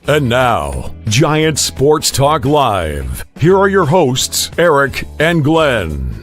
And now, Giant Sports Talk Live. Here are your hosts, Eric and Glenn.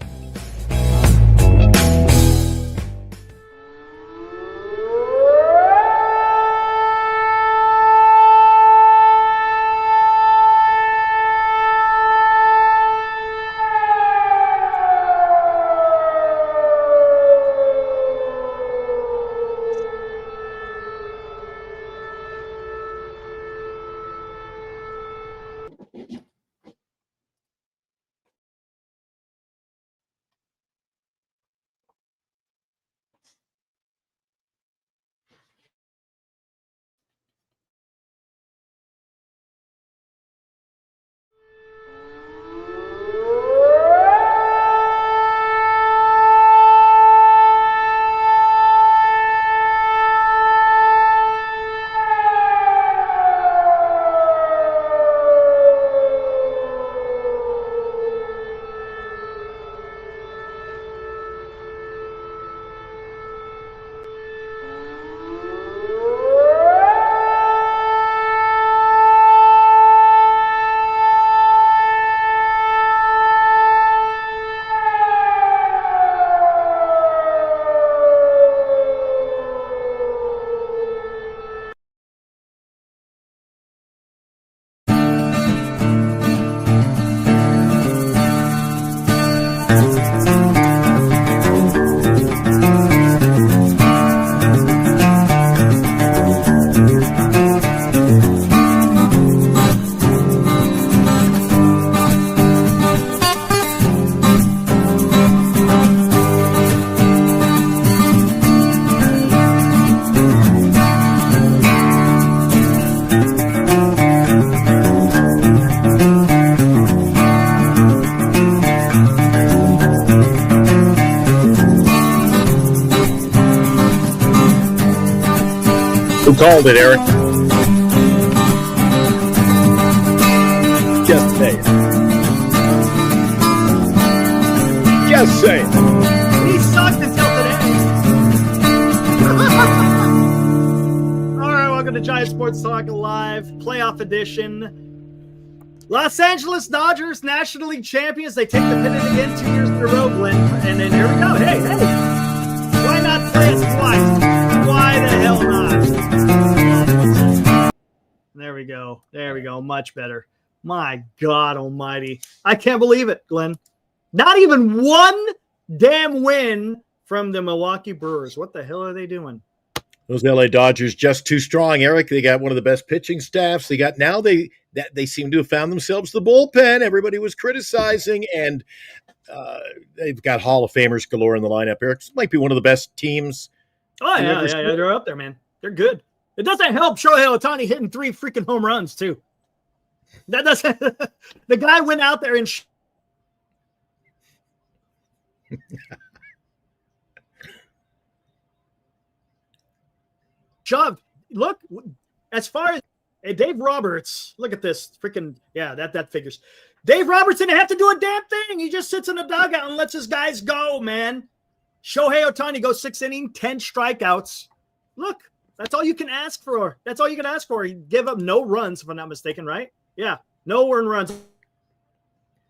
Who called it, Eric? Just say it. Just say it. He sucked until today. All right, welcome to Giant Sports Talk Live, playoff edition. Los Angeles Dodgers, National League champions. They take the pennant again 2 years in a row, Glenn. And then here we go. Hey. Why not play it twice? Why the hell not? There we go. Much better. My God almighty. I can't believe it, Glenn. Not even one damn win from the Milwaukee Brewers. What the hell are they doing? Those LA Dodgers just too strong, Eric. They got one of the best pitching staffs. They seem to have found themselves the bullpen. Everybody was criticizing, and they've got Hall of Famers galore in the lineup, Eric. This might be one of the best teams. Oh, yeah. They're up there, man. They're good. It doesn't help Shohei Ohtani hitting 3 freaking home runs, too. That doesn't. The guy went out there and shoved. Look, as far as Dave Roberts, look at this freaking, yeah, that figures. Dave Roberts didn't have to do a damn thing. He just sits in the dugout and lets his guys go, man. Shohei Ohtani goes 6 innings, 10 strikeouts. Look, that's all you can ask for. That's all you can ask for. He gave up no runs, if I'm not mistaken, right? Yeah, no earned runs.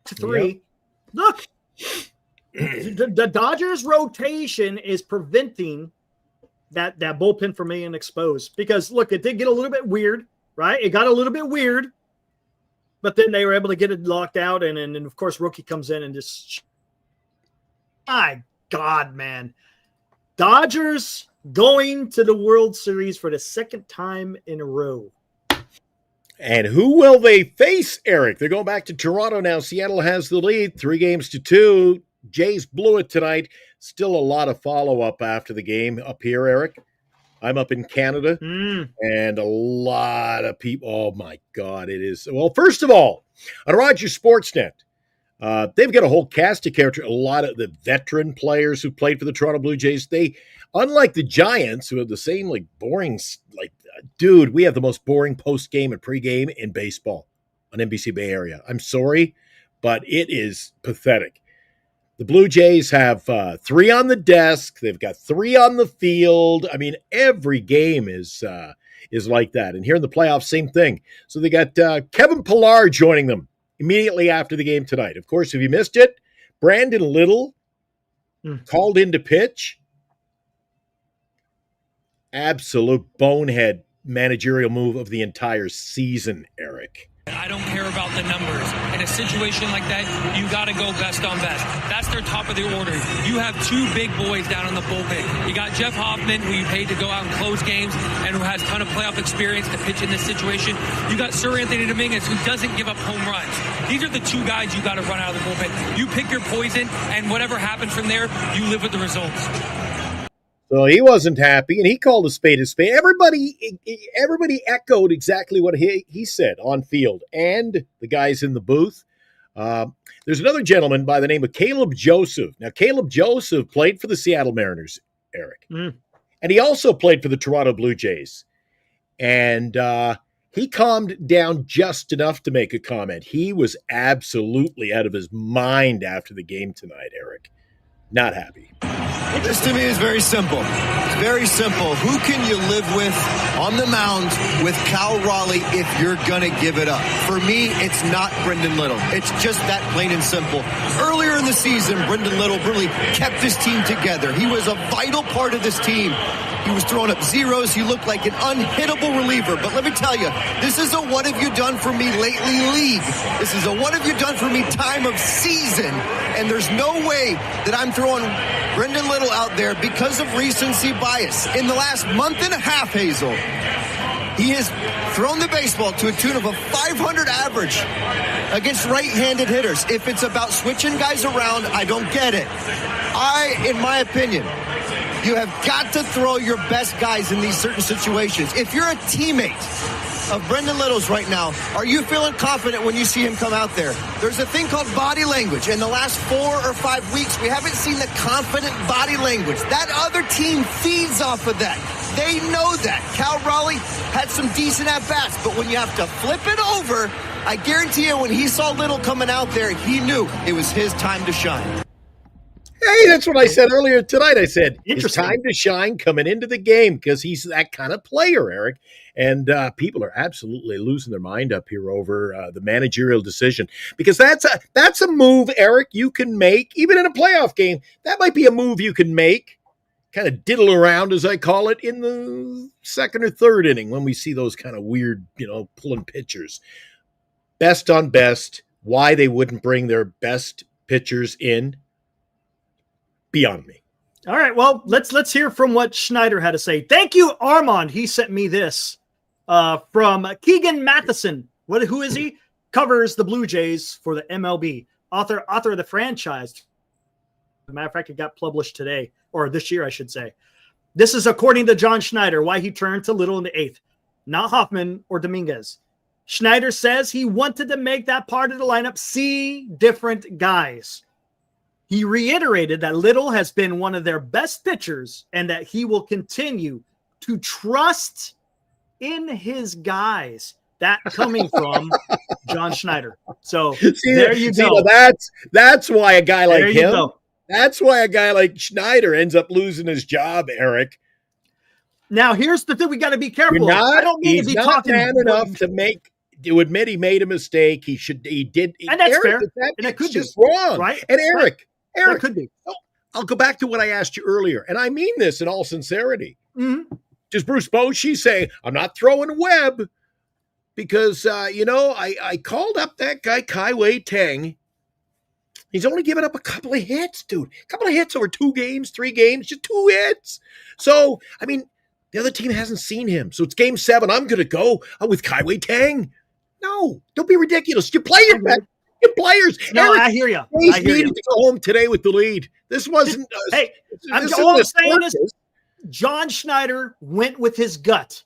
3. Yep. Look, the Dodgers rotation is preventing that bullpen from being exposed. Because, look, it did get a little bit weird, right? It got a little bit weird. But then they were able to get it locked out. And of course, rookie comes in and just – my God, man. Dodgers going to the World Series for the second time in a row. And who will they face, Eric? They're going back to Toronto now. Seattle has the lead, 3-2. Jays blew it tonight. Still a lot of follow-up after the game up here, Eric. I'm up in Canada, and a lot of people. Oh, my God, it is. Well, first of all, on Rogers Sportsnet, they've got a whole cast of characters. A lot of the veteran players who played for the Toronto Blue Jays. They, unlike the Giants, who have the same, boring, dude, we have the most boring post-game and pre-game in baseball on NBC Bay Area. I'm sorry, but it is pathetic. The Blue Jays have 3 on the desk. They've got 3 on the field. I mean, every game is is like that. And here in the playoffs, same thing. So they got Kevin Pillar joining them immediately after the game tonight. Of course, if you missed it, Brandon Little called in to pitch. Absolute bonehead managerial move of the entire season, Eric. I don't care about the numbers. In a situation like that, you got to go best on best. That's their top of the order. You have two big boys down in the bullpen. You got Jeff Hoffman, who you paid to go out and close games and who has a ton of playoff experience to pitch in this situation. You got Sir Anthony Dominguez, who doesn't give up home runs. These are the two guys you got to run out of the bullpen. You pick your poison, and whatever happens from there, you live with the results. So he wasn't happy, and he called a spade a spade. Everybody echoed exactly what he said on field, and the guys in the booth. There's another gentleman by the name of Caleb Joseph. Now, Caleb Joseph played for the Seattle Mariners, Eric, and he also played for the Toronto Blue Jays. And he calmed down just enough to make a comment. He was absolutely out of his mind after the game tonight, Eric. Not happy. This to me is very simple. It's very simple. Who can you live with on the mound with Cal Raleigh if you're going to give it up? For me, it's not Brendan Little. It's just that plain and simple. Earlier in the season, Brendan Little really kept this team together. He was a vital part of this team. He was throwing up zeros. He looked like an unhittable reliever. But let me tell you, this is a what have you done for me lately league. This is a what have you done for me time of season. And there's no way that I'm throwing Brendan Little out there because of recency bias. In the last month and a half, Hazel, he has thrown the baseball to a tune of a 500 average against right-handed hitters. If it's about switching guys around, I don't get it. In my opinion, you have got to throw your best guys in these certain situations. If you're a teammate of Brendan Little's right now, are you feeling confident when you see him come out there? There's a thing called body language. In the last 4 or 5 weeks, we haven't seen the confident body language. That other team feeds off of that. They know that. Cal Raleigh had some decent at-bats, but when you have to flip it over, I guarantee you when he saw Little coming out there, he knew it was his time to shine. Hey, that's what I said earlier tonight. I said, it's time to shine coming into the game because he's that kind of player, Eric. And people are absolutely losing their mind up here over the managerial decision because that's a move, Eric, you can make, even in a playoff game. That might be a move you can make, kind of diddle around, as I call it, in the second or third inning when we see those kind of weird, pulling pitchers. Best on best, why they wouldn't bring their best pitchers in, beyond me. All right, well, let's hear from what Schneider had to say. Thank you, Armand. He sent me this from Keegan Matheson. Who is he? Covers the Blue Jays for the MLB. Author of the franchise. As a matter of fact, it got published today, or this year, I should say. This is according to John Schneider, why he turned to Little in the 8th, not Hoffman or Dominguez. Schneider says he wanted to make that part of the lineup see different guys. He reiterated that Little has been one of their best pitchers and that he will continue to trust in his guys. That coming from John Schneider. So there you go. That's why a guy like him, that's why a guy like Schneider ends up losing his job, Eric. Now, here's the thing we got to be careful. I don't mean to be talking man enough to admit he made a mistake. He did. And that's Eric, fair. And it could just be wrong. Right? And Eric, that could be. I'll go back to what I asked you earlier, and I mean this in all sincerity. Mm-hmm. Does Bruce Bochy say, I'm not throwing Webb because, I called up that guy, Kai Tang. He's only given up a couple of hits, dude. A couple of hits over 2 games, 3 games, just 2 hits. So, the other team hasn't seen him. So it's game 7. I'm going to go with Kai Tang. No, don't be ridiculous. You play your best. Your players. No, Eric, I hear you. He needed to go home today with the lead. This wasn't. All I'm saying is John Schneider went with his gut.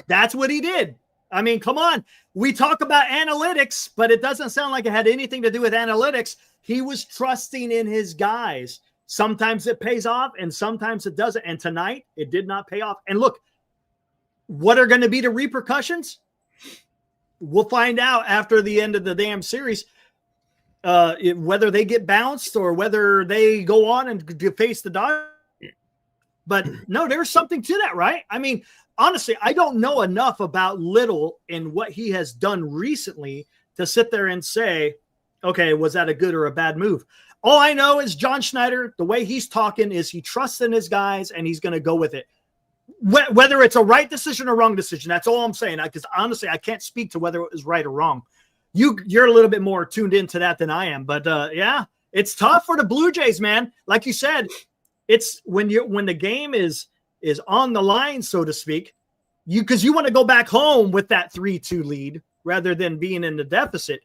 That's what he did. Come on. We talk about analytics, but it doesn't sound like it had anything to do with analytics. He was trusting in his guys. Sometimes it pays off and sometimes it doesn't. And tonight it did not pay off. And look, what are going to be the repercussions? We'll find out after the end of the damn series. Whether they get bounced or whether they go on and face the Dodgers. But no, there's something to that, right? I mean, honestly, I don't know enough about Little and what he has done recently to sit there and say, okay, was that a good or a bad move? All I know is John Schneider, the way he's talking is he trusts in his guys and he's going to go with it. Whether it's a right decision or wrong decision, that's all I'm saying. Because honestly, I can't speak to whether it was right or wrong. You're a little bit more tuned into that than I am. But yeah, it's tough for the Blue Jays, man. Like you said, it's when the game is on the line, so to speak, because you want to go back home with that 3-2 lead rather than being in the deficit.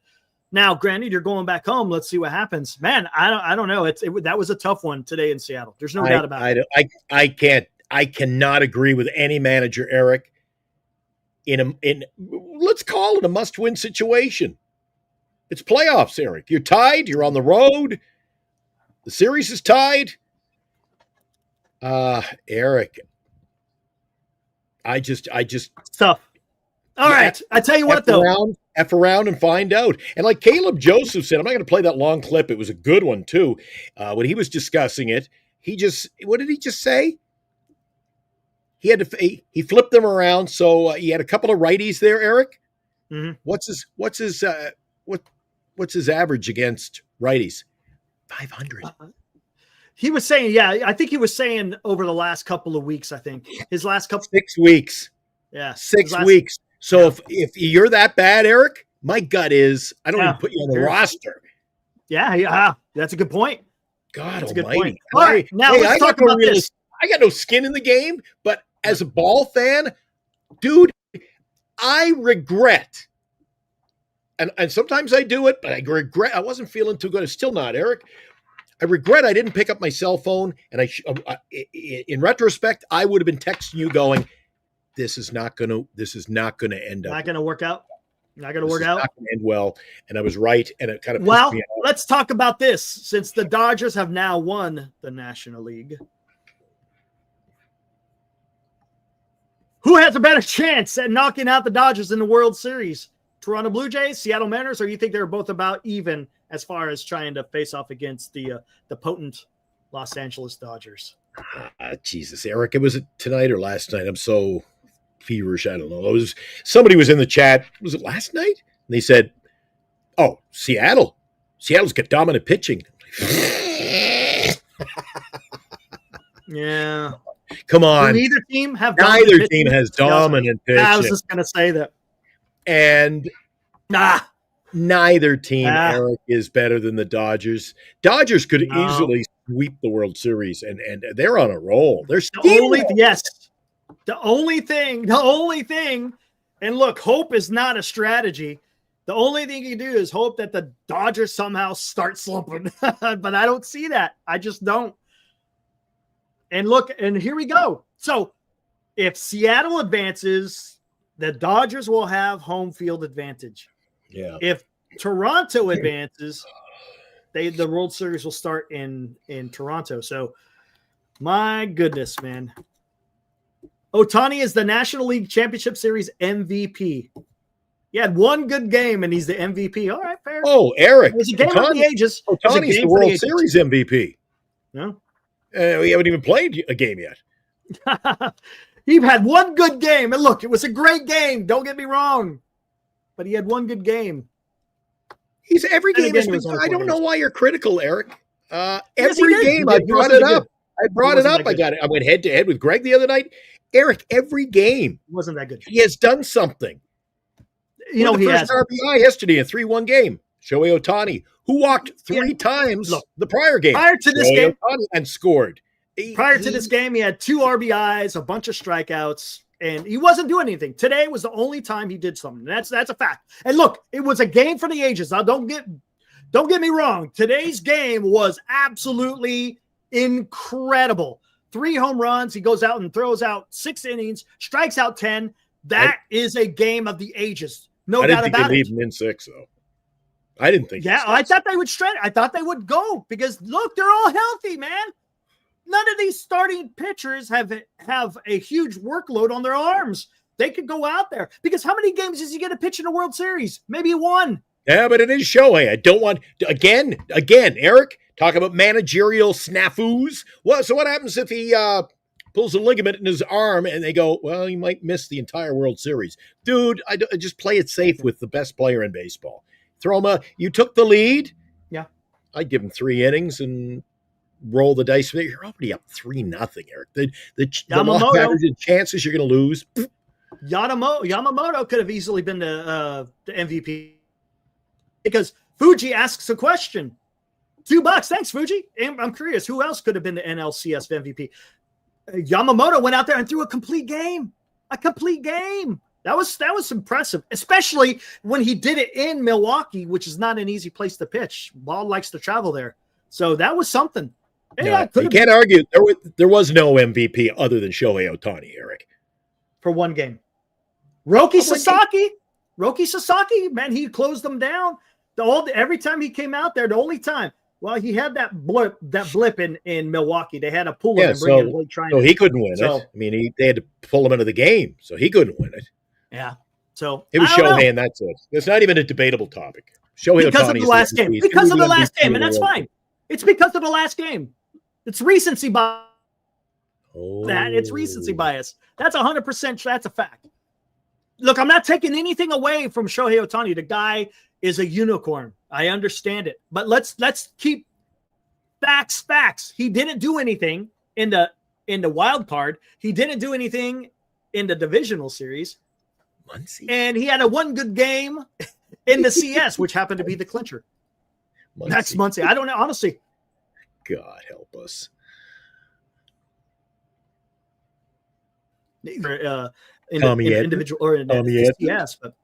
Now, granted, you're going back home. Let's see what happens, man. I don't know. That was a tough one today in Seattle. There's no doubt about it. I cannot agree with any manager, Eric. In let's call it a must-win situation. It's playoffs, Eric. You're tied. You're on the road. The series is tied. Eric, I just it's tough. All right. I tell you what, though. F around and find out. And like Caleb Joseph said, I'm not going to play that long clip. It was a good one, too. When he was discussing it, what did he just say? He flipped them around. So he had a couple of righties there, Eric. Mm-hmm. What's his average against righties? 500. He was saying, I think he was saying over the last couple of weeks, his last couple 6 weeks. Yeah. 6 weeks. So if you're that bad, Eric, my gut is I don't even put you on the roster. Yeah, that's a good point. God that's almighty. A good point. All right, now let's talk about this. I got no skin in the game, but as a ball fan, dude, I regret, and sometimes I do it, but I regret I wasn't feeling too good. I'm still not, Eric. I regret I didn't pick up my cell phone, and in retrospect, I would have been texting you going, this is not going to end up. Not going to work out. Not going to work out. Not going to end well. And I was right. And it kind of well, me off. Let's talk about this. Since the Dodgers have now won the National League, who has a better chance at knocking out the Dodgers in the World Series? Toronto Blue Jays, Seattle Mariners, or you think they're both about even as far as trying to face off against the potent Los Angeles Dodgers? Jesus, Eric, was it tonight or last night? I'm so feverish. I don't know. Somebody was in the chat. Was it last night? And they said, "Oh, Seattle's got dominant pitching." Yeah. Come on. Neither team has dominant pitching. I was just going to say that. And neither team, Eric, is better than the Dodgers. Dodgers could easily sweep the World Series, and they're on a roll. They're The only thing, and look, hope is not a strategy. The only thing you do is hope that the Dodgers somehow start slumping. But I don't see that. I just don't. And look, and here we go. So if Seattle advances, the Dodgers will have home field advantage. Yeah. If Toronto advances, the World Series will start in Toronto. So my goodness, man. Ohtani is the National League Championship Series MVP. He had one good game, and he's the MVP. All right, fair. Oh, Eric. It was a game of the ages. Ohtani's the World Series MVP. No. We haven't even played a game yet. He had one good game. And look, it was a great game. Don't get me wrong. But he had one good game. Every game has been. I don't know why you're critical, Eric. Every game I brought it up. I went head to head with Greg the other night. Eric, every game wasn't that good. He has done something. He has RBI yesterday, a 3-1 game. Shohei Ohtani, who walked three times the prior game. Prior to this game, and scored. Prior to this game, he had 2 RBIs, a bunch of strikeouts, and he wasn't doing anything. Today was the only time he did something. That's a fact. And look, it was a game for the ages. Now, don't get me wrong. Today's game was absolutely incredible. 3 home runs. He goes out and throws out 6 innings, strikes out 10. That is a game of the ages. No doubt about it. I didn't think they'd leave him in 6, though. I didn't think. Yeah, I thought they would stretch. I thought they would go because look, they're all healthy, man. None of these starting pitchers have a huge workload on their arms. They could go out there because how many games does he get to pitch in a World Series? Maybe 1. Yeah, but it is Shohei. I don't want again, Eric. Talk about managerial snafus. Well, so what happens if he pulls a ligament in his arm, and they go, well, he might miss the entire World Series. Dude, I just play it safe with the best player in baseball. Throw him you took the lead. Yeah. I'd give him 3 innings and roll the dice. You're already up 3-0, Eric. The law of chances you're going to lose. Yamamoto could have easily been the MVP because Fuji asks a question. $2. Thanks, Fuji. And I'm curious, who else could have been the NLCS MVP? Yamamoto went out there and threw a complete game. That was impressive, especially when he did it in Milwaukee, which is not an easy place to pitch. Ball likes to travel there. So that was something. You can't argue. There was no MVP other than Shohei Ohtani, Eric. For one game. Roki Sasaki, man, he closed them down. Every time he came out there, the only time. Well, he had that blip in Milwaukee. They had to pull him and bring in Blake Trinan. So he couldn't win it. I mean, they had to pull him into the game, so he couldn't win it. Yeah. So it was Shohei, and that's it. It's not even a debatable topic. Shohei because of the last game. Because of the last game, and that's fine. It's because of the last game. It's recency bias. It's recency bias. That's 100%. That's a fact. Look, I'm not taking anything away from Shohei Ohtani. The guy is a unicorn. I understand it. But let's keep facts. He didn't do anything in the wild card. He didn't do anything in the divisional series. Muncie. And he had one good game in the CS, which happened to be the clincher. Next Muncie. I don't know, honestly. God help us. Individual or in the CS, but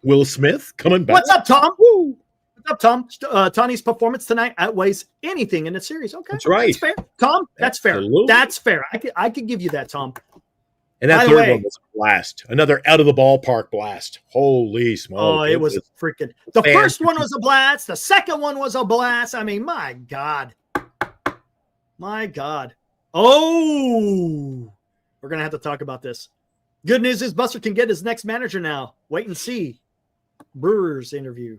Will Smith coming back. What's up, Tom? Woo! What's up, Tom? Tony's performance tonight outweighs anything in the series. Okay, that's right. That's fair, Tom. That's Absolutely. fair. That's fair. I could give you that, Tom. And that third one was a blast. Another out of the ballpark blast. Holy smoke! Oh, it was freaking. The first one was a blast. The second one was a blast. I mean, my God. Oh, we're gonna have to talk about this. Good news is Buster can get his next manager now. Wait and see. Brewers interview.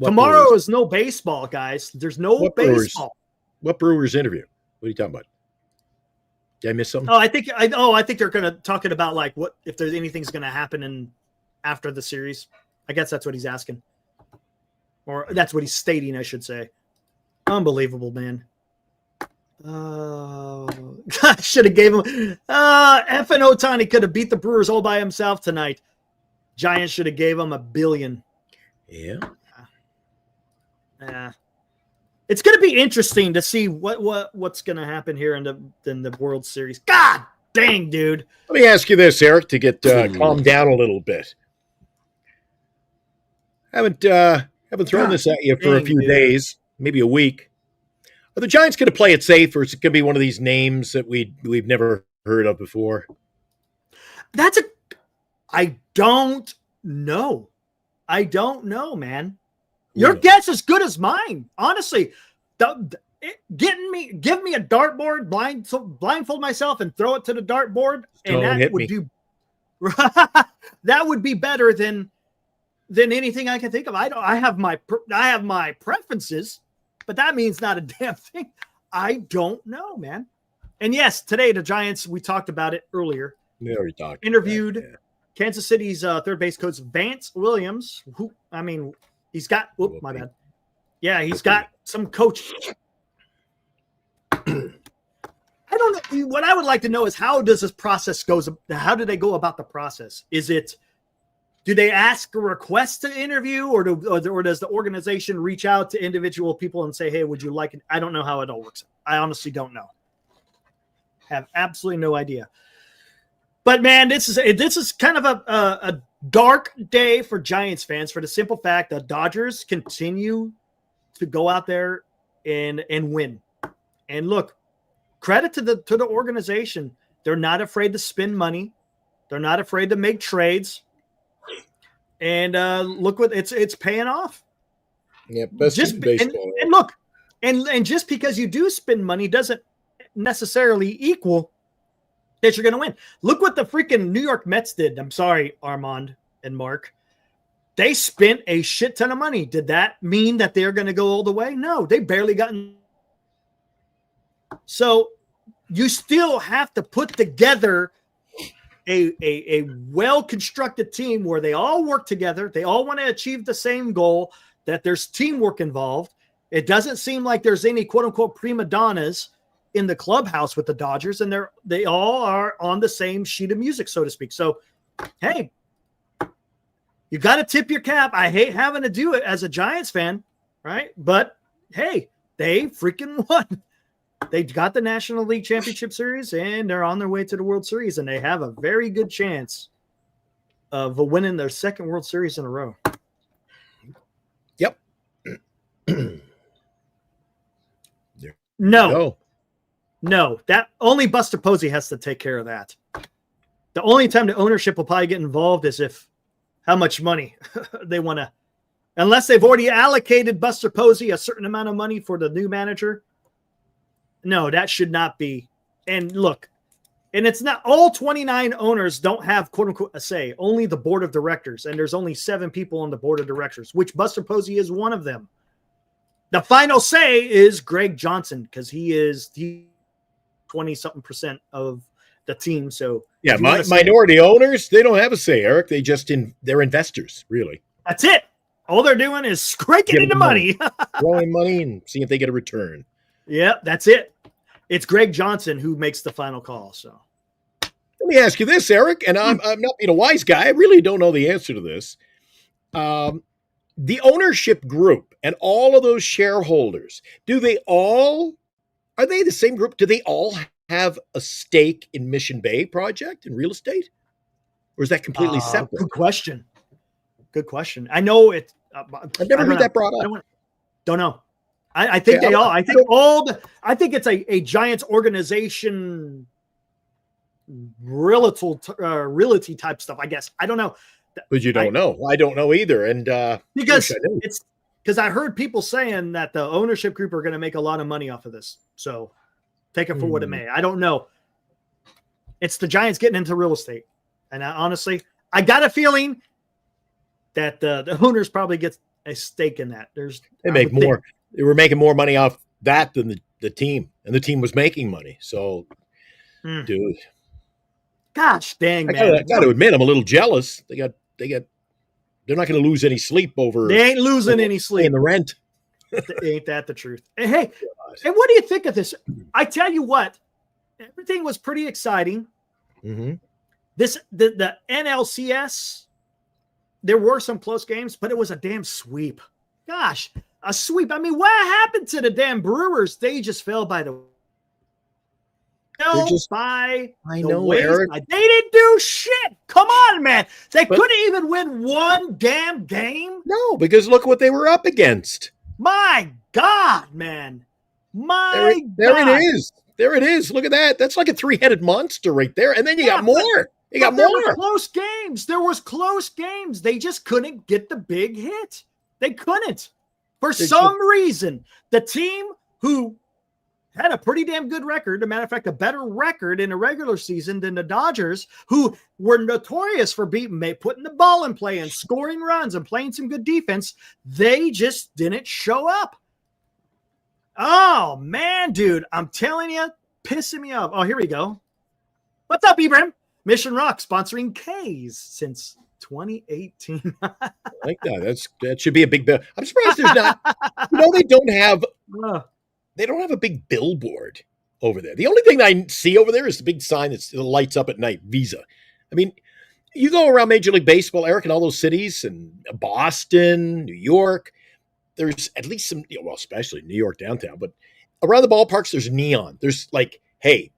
Tomorrow is no baseball, guys. There's no baseball. What Brewers interview? What are you talking about? Did I miss something? Oh, I think they're gonna talking about like what if there's anything's gonna happen after the series. I guess that's what he's asking. Or that's what he's stating, I should say. Unbelievable, man. I should have gave him effing Ohtani could have beat the Brewers all by himself tonight. Giants should have gave him $1 billion. Yeah. It's going to be interesting to see what's going to happen here in the World Series. God dang, dude. Let me ask you this, Eric, to get calmed down a little bit. Haven't thrown this at you for a few days, maybe a week. Are the Giants going to play it safe, or is it going to be one of these names that we've never heard of before? I don't know. Man. Your guess is good as mine. Honestly, give me a dartboard, blindfold myself, and throw it to the dartboard, and that would be better than anything I can think of. I have my preferences. But that means not a damn thing. I don't know, man. And yes, today the Giants, we talked about it earlier. We already talked. Interviewed Kansas City's third base coach, Vance Williams. He's got, my bad. Yeah, he's got some coach. I don't know. What I would like to know is how does this process goes? How do they go about the process? Do they ask a request to interview, or does the organization reach out to individual people and say, hey, would you like it? I don't know how it all works. I honestly don't know. Have absolutely no idea. But, man, this is kind of a dark day for Giants fans for the simple fact that Dodgers continue to go out there and win. And, look, credit to the organization. They're not afraid to spend money. They're not afraid to make trades. And look what it's paying off. Yeah, best in baseball. And look, and just because you do spend money doesn't necessarily equal that you're going to win. Look what the freaking New York Mets did. I'm sorry, Armand and Mark. They spent a shit ton of money. Did that mean that they're going to go all the way? No, they barely gotten. So you still have to put together a well-constructed team where they all work together. They all want to achieve the same goal, that there's teamwork involved. It doesn't seem like there's any quote-unquote prima donnas in the clubhouse with the Dodgers, and they all are on the same sheet of music, so to speak. So, hey, you got to tip your cap. I hate having to do it as a Giants fan, right? But, hey, they freaking won. They got the National League Championship Series, and they're on their way to the World Series, and they have a very good chance of winning their second World Series in a row. Yep. No, that only Buster Posey has to take care of that. The only time the ownership will probably get involved is if how much money they want to, unless they've already allocated Buster Posey a certain amount of money for the new manager. No, that should not be. And look, and it's not all 29 owners don't have quote unquote a say, only the board of directors. And there's only 7 people on the board of directors, which Buster Posey is one of them. The final say is Greg Johnson, because he is the 20-something% of the team. So yeah, minority owners, they don't have a say, Eric. They're investors, really. That's it. All they're doing is scraping into money. Throwing money and seeing if they get a return. Yeah, that's it. It's Greg Johnson who makes the final call. So let me ask you this, Eric, and I'm not being a wise guy. I really don't know the answer to this. The ownership group and all of those shareholders, are they the same group? Do they all have a stake in Mission Bay project and real estate? Or is that completely separate? Good question. I know it. I've never heard that brought up. Don't know. I think they all. I think it's a Giants organization, realty type stuff. I guess I don't know. But you don't know. I don't know either. And because I heard people saying that the ownership group are going to make a lot of money off of this. So take it for what it may. I don't know. It's the Giants getting into real estate, and honestly, I got a feeling that the owners probably get a stake in that. They make more. They were making more money off that than the team, and the team was making money. So, dude, gosh dang, man! I got to admit, I'm a little jealous. They're not going to lose any sleep over. They ain't losing any sleep in the rent. Ain't that the truth? And hey, and what do you think of this? I tell you what, everything was pretty exciting. Mm-hmm. The NLCS, there were some close games, but it was a damn sweep. Gosh, a sweep. I mean, what happened to the damn Brewers? They just fell by the. I know, Eric. They didn't do shit. Come on, man. They couldn't even win one damn game. No, because look what they were up against. My God, man. There it is. There it is. Look at that. That's like a 3-headed monster right there. And then you got more. You got more. There were close games. There was close games. They just couldn't get the big hit. They couldn't. For some reason, the team who had a pretty damn good record, as a matter of fact, a better record in a regular season than the Dodgers, who were notorious for putting the ball in play and scoring runs and playing some good defense, they just didn't show up. Oh, man, dude, I'm telling you, pissing me off. Oh, here we go. What's up, Ibrahim? Mission Rock sponsoring K's since 2018. I like that. That should be a big bill. I'm surprised there's not. They don't have a big billboard over there. The only thing I see over there is the big sign that lights up at night, Visa. I mean, you go around Major League Baseball, Eric, in all those cities, and Boston, New York, there's at least some, especially New York downtown, but around the ballparks, there's neon. There's like, hey,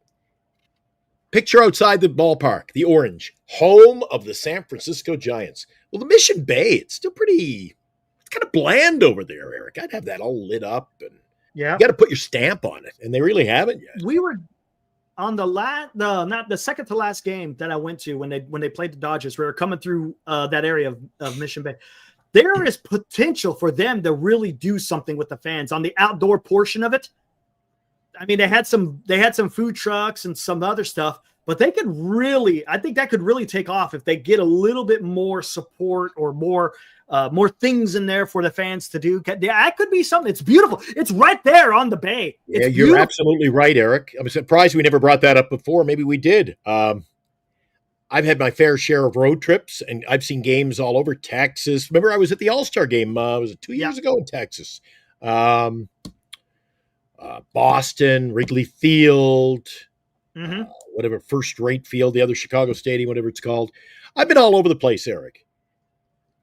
picture outside the ballpark, the orange, home of the San Francisco Giants. Well, the Mission Bay, it's still it's kind of bland over there, Eric. I'd have that all lit up, and you got to put your stamp on it, and they really haven't yet. We were on not the second to last game that I went to when they played the Dodgers. We were coming through that area of Mission Bay. There is potential for them to really do something with the fans on the outdoor portion of it. I mean, they had some food trucks and some other stuff. But they could really, I think that could really take off if they get a little bit more support or more things in there for the fans to do. That could be something. It's beautiful. It's right there on the bay. Yeah, you're absolutely right, Eric. I'm surprised we never brought that up before. Maybe we did. I've had my fair share of road trips, and I've seen games all over Texas. Remember, I was at the All-Star game, was it 2 years ago in Texas? Boston, Wrigley Field, whatever, First Rate Field, the other Chicago Stadium, whatever it's called. I've been all over the place, Eric.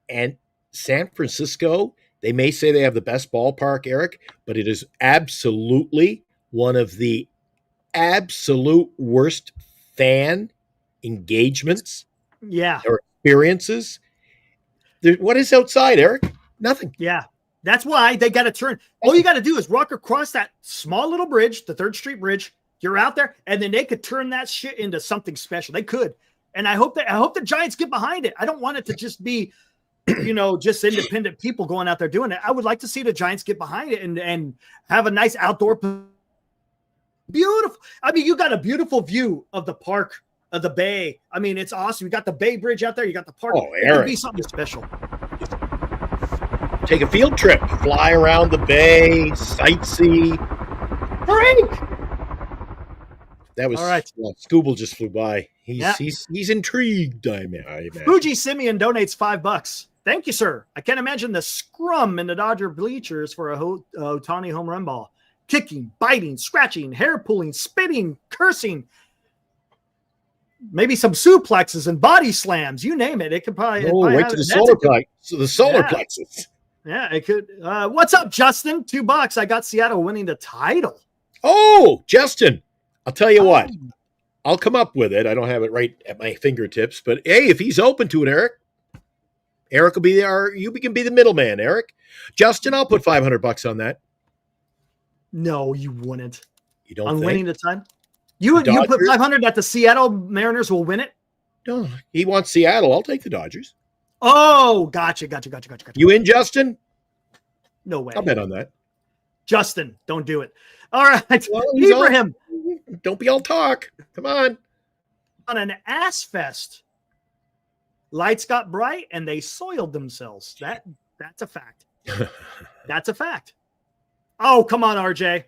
And San Francisco, they may say they have the best ballpark, Eric, but it is absolutely one of the absolute worst fan engagements or experiences. What is outside, Eric? Nothing. Yeah. That's why they got to turn. All you got to do is walk across that small little bridge, the 3rd Street Bridge. You're out there, and then they could turn that shit into something special. They could. And I hope the Giants get behind it. I don't want it to just be, just independent people going out there doing it. I would like to see the Giants get behind it and have a nice outdoor. Beautiful. I mean, you got a beautiful view of the park, of the bay. I mean, it's awesome. You got the Bay Bridge out there. You got the park. Oh, it could be something special. Take a field trip, fly around the bay, sightsee. Frank! That was all right. Scooble just flew by. He's intrigued. I imagine. Fuji Simeon donates $5. Thank you, sir. I can't imagine the scrum in the Dodger bleachers for a Ohtani home run ball. Kicking, biting, scratching, hair pulling, spitting, cursing. Maybe some suplexes and body slams. You name it. It could probably. Wait to the solar plexus. So the solar plexus. Yeah, it could. What's up, Justin? $2. I got Seattle winning the title. Oh, Justin. I'll tell you what. I'll come up with it. I don't have it right at my fingertips, but hey, if he's open to it, Eric will be there. You can be the middleman, Eric. Justin, I'll put $500 on that. No, you wouldn't. You don't on think? Winning the time? You put 500 that the Seattle Mariners will win it? No, he wants Seattle. I'll take the Dodgers. Oh, gotcha. You in, Justin? No way. I'll bet on that. Justin, don't do it. All right. Well, Ibrahim. Don't be all talk. Come on. On an ass fest. Lights got bright and they soiled themselves. That's a fact. That's a fact. Oh, come on, RJ.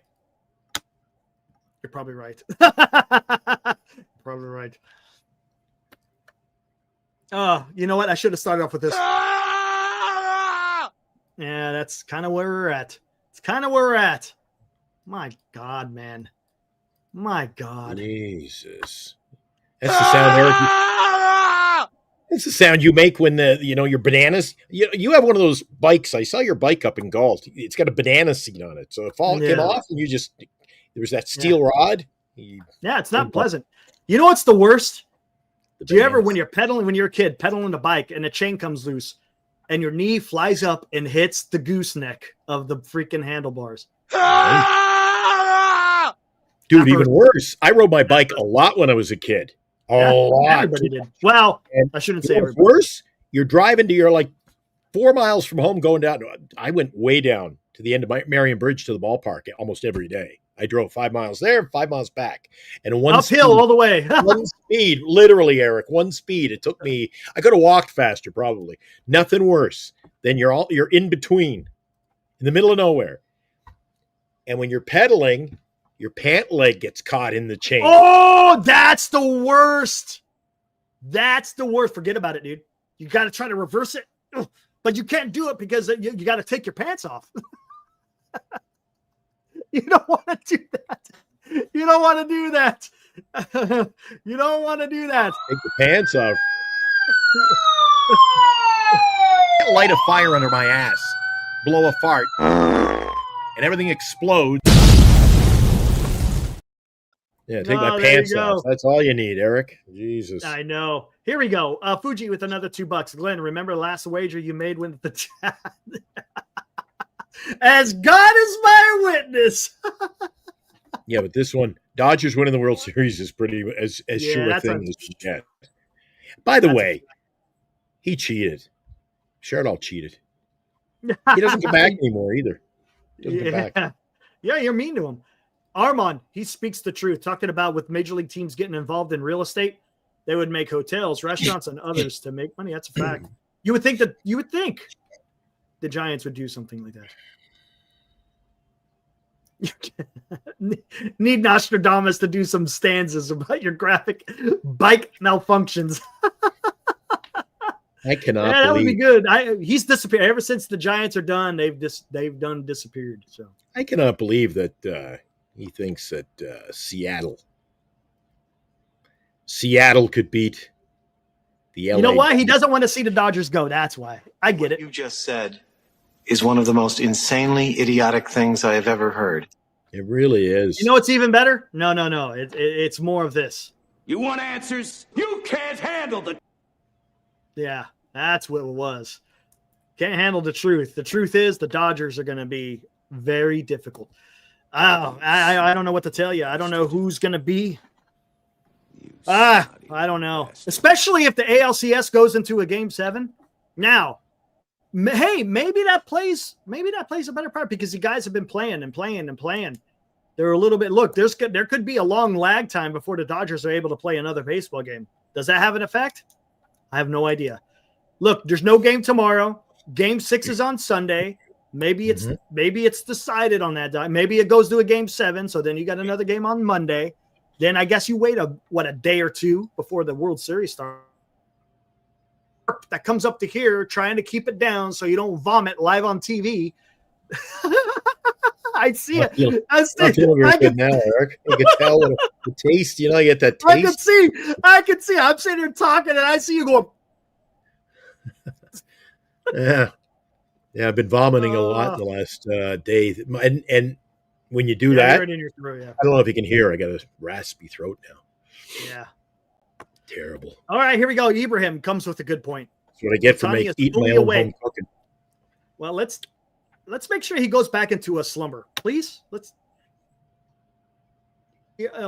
You're probably right. Probably right. Oh, you know what? I should have started off with this. Yeah, that's kind of where we're at. It's kind of where we're at. My God, man. My God. Jesus. That's the sound, Eric. That's the sound you make when your bananas. You have one of those bikes. I saw your bike up in Galt. It's got a banana seat on it. So if all came off and there's that steel rod. Yeah, it's not pleasant. You know what's the worst? Do you ever, when you're a kid, pedaling the bike and the chain comes loose and your knee flies up and hits the gooseneck of the freaking handlebars? Dude, even worse. I rode my bike a lot when I was a kid. A lot. Everybody did. Well, I shouldn't say everybody. Worse, you're driving to your 4 miles from home going down. I went way down to the end of Marion Bridge to the ballpark almost every day. I drove 5 miles there, 5 miles back. And uphill all the way. One speed, literally, Eric, one speed. It took me, I could have walked faster probably. Nothing worse than you're in between, in the middle of nowhere. And when you're pedaling, your pant leg gets caught in the chain. Oh, that's the worst. That's the worst. Forget about it, dude. You got to try to reverse it. But you can't do it because you got to take your pants off. You don't want to do that. You don't want to do that. You don't want to do that. Take the pants off. Light a fire under my ass. Blow a fart. And everything explodes. Yeah, take my pants off. That's all you need, Eric. Jesus. I know. Here we go. Fuji with another $2. Glenn, remember the last wager you made with the chat? As God is my witness. Yeah, but this one, Dodgers winning the World Series is pretty as sure a thing as you get. By the way, he cheated. Chardall cheated. He doesn't come back anymore either. Doesn't come back. Yeah, you're mean to him. Armand, he speaks the truth. Talking about with major league teams getting involved in real estate, they would make hotels, restaurants, and others to make money. That's a fact. You would think the Giants would do something like that. Need Nostradamus to do some stanzas about your graphic bike malfunctions. I cannot that believe would be good. He's disappeared ever since the Giants are done. They've disappeared. So I cannot believe that he thinks that Seattle could beat the LA. You know why? He doesn't want to see the Dodgers go. That's why. I get it. What you just said is one of the most insanely idiotic things I have ever heard. It really is. You know what's even better? No. It's more of this. You want answers? You can't handle the... Yeah, that's what it was. Can't handle the truth. The truth is the Dodgers are going to be very difficult. Oh, I don't know what to tell you. I don't know who's going to be. I don't know. Especially if the ALCS goes into a Game 7. Now, hey, maybe that plays a better part because the guys have been playing. They're a little bit. Look, there could be a long lag time before the Dodgers are able to play another baseball game. Does that have an effect? I have no idea. Look, there's no game tomorrow. Game 6 is on Sunday. Maybe it's decided on that. Maybe it goes to a Game 7. So then you got another game on Monday. Then I guess you wait a day or two before the World Series starts. That comes up to here, trying to keep it down so you don't vomit live on TV. I see it. I'm feeling very good now, Eric. You can tell the taste. You know, you get that taste. I can see. I'm sitting here talking, and I see you going. Yeah. I've been vomiting a lot the last day, and when you do that, in your throat, yeah. I don't know if you can hear. I got a raspy throat now. Yeah. Terrible. All right, here we go. Ibrahim comes with a good point. That's what I get for eating my own home cooking. Well, let's make sure he goes back into a slumber, please.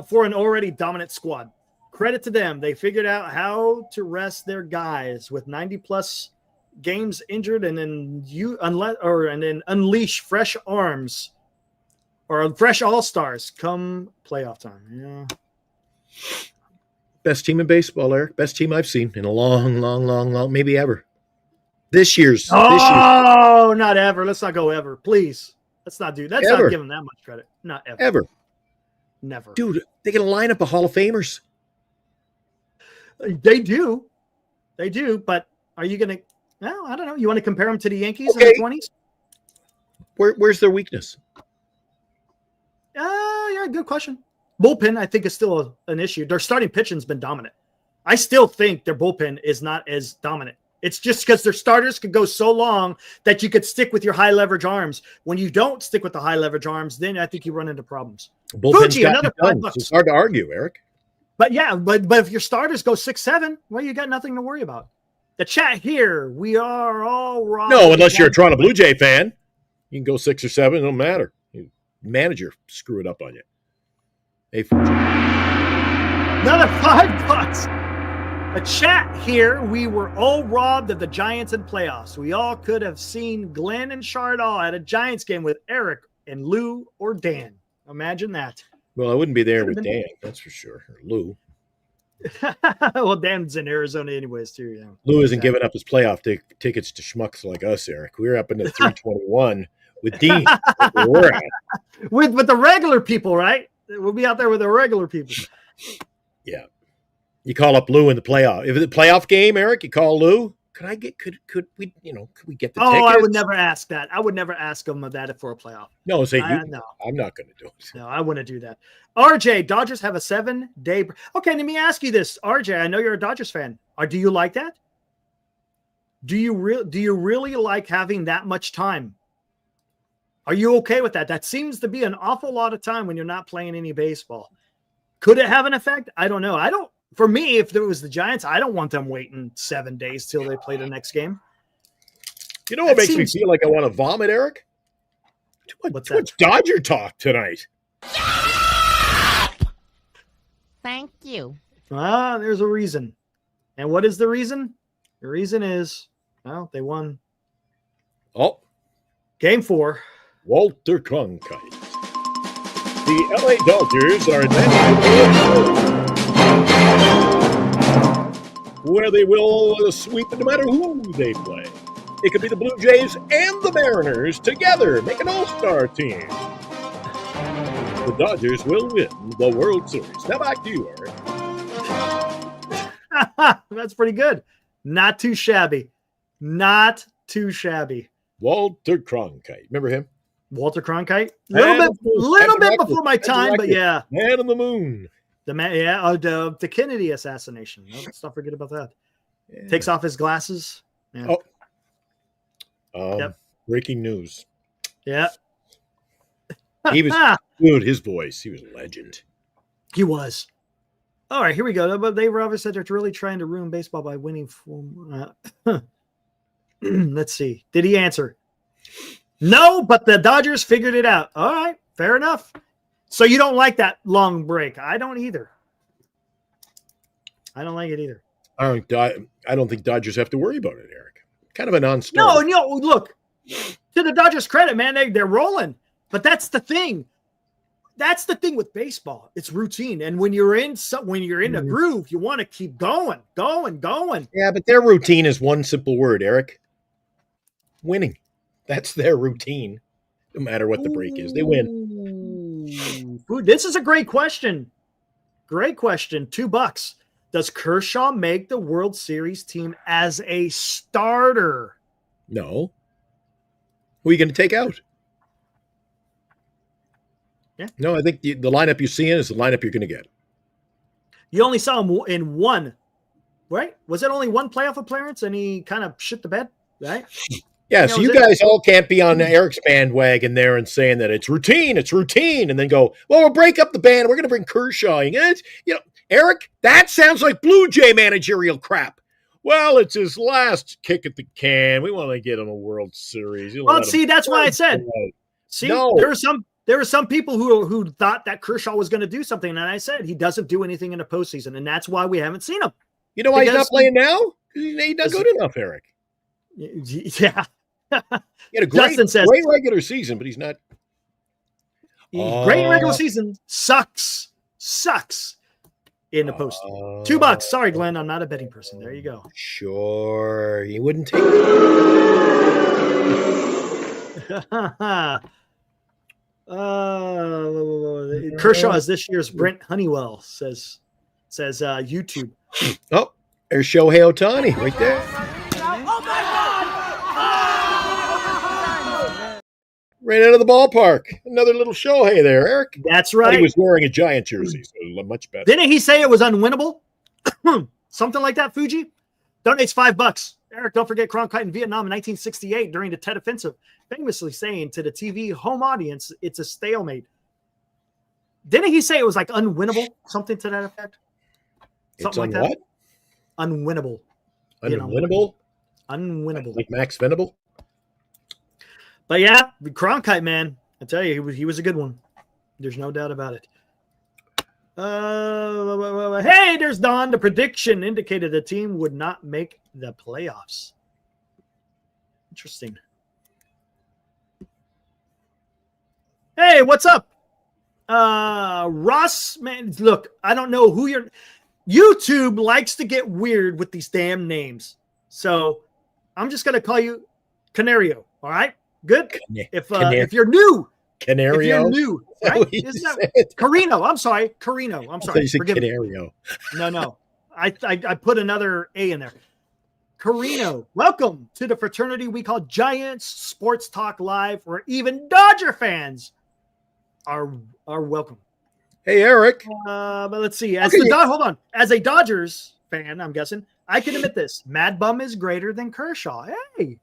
For an already dominant squad. Credit to them. They figured out how to rest their guys with 90+ games injured and then unleash fresh arms or fresh all-stars come playoff time. Yeah. Best team in baseball, Eric. Best team I've seen in a long, maybe ever. This year's. Not ever. Let's not go ever. Please. Let's not do that. Let's not give them that much credit. Not ever. Ever. Never. Dude, they got a lineup of Hall of Famers. They do. But are you going to, well, I don't know. You want to compare them to the Yankees in the 20s? Where's their weakness? Yeah, good question. Bullpen, I think, is still an issue. Their starting pitching's been dominant. I still think their bullpen is not as dominant. It's just because their starters could go so long that you could stick with your high leverage arms. When you don't stick with the high leverage arms, then I think you run into problems. Fuji, another $5. It's hard to argue, Eric. But yeah, but if your starters go 6-7, well, you got nothing to worry about. The chat here, we are all wrong. No, unless you're a Toronto Blue Jay fan. You can go 6 or 7, it don't matter. Manager screw it up on you. Hey, Fuji. Another $5. The chat here, we were all robbed of the Giants in playoffs. We all could have seen Glenn and Chardall at a Giants game with Eric and Lou or Dan. Imagine that. Well, I wouldn't be there with Dan, that's for sure. Or Lou. Well, Dan's in Arizona anyways, too. Yeah. Lou isn't giving up his playoff tickets to schmucks like us, Eric. We were up in the 321 with Dean. We're at. With the regular people, right? We'll be out there with the regular people. Yeah. You call up Lou in the playoff. If it's a playoff game, Eric, you call Lou. Could we get the tickets? I would never ask that. I would never ask him that for a playoff. No, say no. I'm not going to do it. No, I wouldn't do that. RJ, Dodgers have a 7-day. Okay, let me ask you this, RJ. I know you're a Dodgers fan. Do you like that? Do you really like having that much time? Are you okay with that? That seems to be an awful lot of time when you're not playing any baseball. Could it have an effect? I don't know. For me, if there was the Giants, I don't want them waiting 7 days till they play the next game. You know what makes me feel like I want to vomit, Eric? Too much Dodger talk tonight. Thank you. There's a reason. And what is the reason? The reason is, well, they won. Oh. Game 4. Walter Cronkite. The LA Dodgers are advancing, where they will sweep no matter who they play. It could be the Blue Jays and the Mariners together, make an all-star team. The Dodgers will win the World Series. Now back to you, Eric. That's pretty good. Not too shabby. Not too shabby. Walter Cronkite. Remember him? Walter Cronkite? Little bit before my time, but yeah. Man on the moon. The Kennedy assassination. No, let's not forget about that. Yeah. Takes off his glasses. Yeah. Breaking news. Yeah. He was dude, his voice. He was a legend. He was. All right, here we go. But they were obviously they're really trying to ruin baseball by winning. Let's see. Did he answer? No, but the Dodgers figured it out. All right, fair enough. So you don't like that long break? I don't either. I don't like it either. I don't think Dodgers have to worry about it, Eric. Kind of a non-starter. No, look. To the Dodgers' credit, man, they're rolling. But that's the thing. That's the thing with baseball. It's routine, and when you're in a groove, you want to keep going. Yeah, but their routine is one simple word, Eric. Winning. That's their routine. No matter what the break is, they win. Ooh, this is a great question. Great question. $2. Does Kershaw make the World Series team as a starter? No. Who are you going to take out? Yeah. No, I think the lineup you're seeing is the lineup you're going to get. You only saw him in one, right? Was it only one playoff appearance and he kind of shit the bed, right? Yeah, so you guys all can't be on Eric's bandwagon there and saying that it's routine, and then go, well, we'll break up the band. We're going to bring Kershaw in. Eric, that sounds like Blue Jay managerial crap. Well, it's his last kick at the can. We want to get him a World Series. Well, see, that's why I said. See, no. There were some people who thought that Kershaw was going to do something, and I said he doesn't do anything in the postseason, and that's why we haven't seen him. You know why he's not playing now? Because he's not good enough, Eric. Yeah. He had a great regular season, but he's not. Great regular season sucks in the postseason. $2. Sorry, Glenn, I'm not a betting person. There you go. Sure, he wouldn't take it. Kershaw is this year's Brent Honeywell, says YouTube. Oh, there's Shohei Ohtani right there. Right out of the ballpark. Another little Shohei there, Eric. That's right. He was wearing a Giant jersey, so much better. Didn't he say it was unwinnable? Something like that, Fuji? Donates $5. Eric, don't forget Cronkite in Vietnam in 1968 during the Tet Offensive, famously saying to the TV home audience, it's a stalemate. Didn't he say it was like unwinnable? Something to that effect? Something like that? Unwinnable. Unwinnable? Unwinnable. Like Max Venable? But yeah, Cronkite, man, I tell you, he was a good one. There's no doubt about it. Hey, there's Don. The prediction indicated the team would not make the playoffs. Interesting. Hey, what's up? Ross, man, look, I don't know who you're. YouTube likes to get weird with these damn names. So I'm just going to call you Canario. All right? Good. If you're new, Canario. If you're new, right? Isn't that Carino? I'm sorry, Carino. I'm sorry. You said Canario. No. I put another A in there. Carino, welcome to the fraternity we call Giants Sports Talk Live, where even Dodger fans are welcome. Hey, Eric. But let's see. Hold on. As a Dodgers fan, I'm guessing I can admit this. Mad Bum is greater than Kershaw. Hey.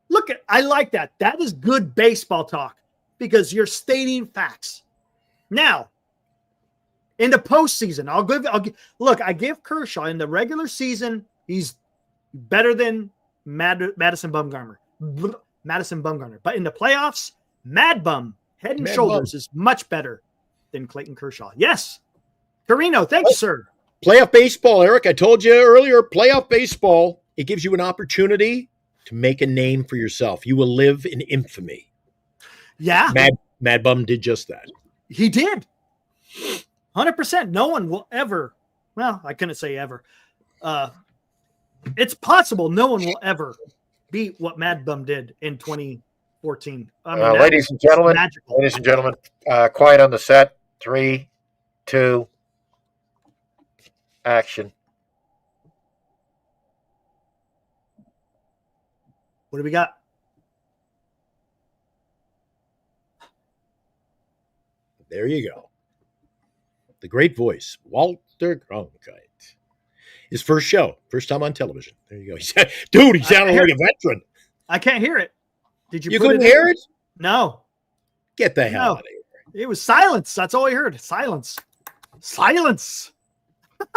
Look, I like that. That is good baseball talk because you're stating facts. Now, in the postseason, I give Kershaw in the regular season, he's better than Madison Bumgarner. But in the playoffs, Mad Bum, head and shoulders, is much better than Clayton Kershaw. Yes. Carino, thank you, sir. Playoff baseball, Eric. I told you earlier, playoff baseball, it gives you an opportunity to make a name for yourself. You will live in infamy. Yeah. Mad Bum did just that. He did. 100%. No one will ever. Well, I couldn't say ever. It's possible no one will ever beat what Mad Bum did in 2014. Ladies and gentlemen, quiet on the set. 3, 2, action. What do we got? There you go. The great voice, Walter Cronkite. His first show, first time on television. There you go. Dude, he sounded like a veteran. I can't hear it. Did you? You couldn't hear it? No. Get the hell out of here. It was silence. That's all I heard. Silence. Silence.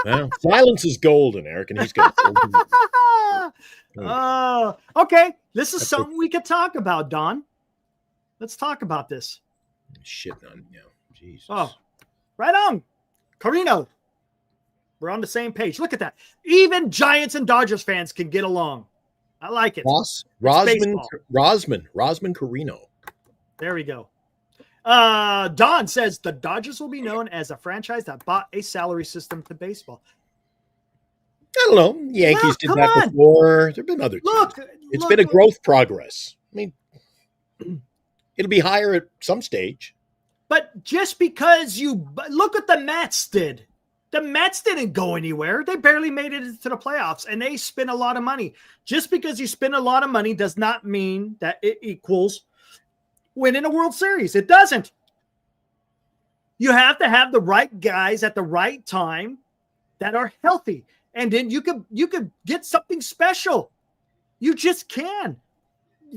Well, silence is golden, Eric, and he's got okay. This is something we could talk about, Don. Let's talk about this. Shitting on you. Jesus. Oh, right on. Carino. We're on the same page. Look at that. Even Giants and Dodgers fans can get along. I like it. Rosman Carino. There we go. Don says the Dodgers will be known as a franchise that bought a salary system to baseball. I don't know. Yankees did that before. There have been other teams. It's been a growth progress. I mean, it'll be higher at some stage. But just because look what the Mets did. The Mets didn't go anywhere. They barely made it into the playoffs, and they spent a lot of money. Just because you spend a lot of money does not mean that it equals winning a World Series. It doesn't. You have to have the right guys at the right time that are healthy, and then you could get something special. You just can.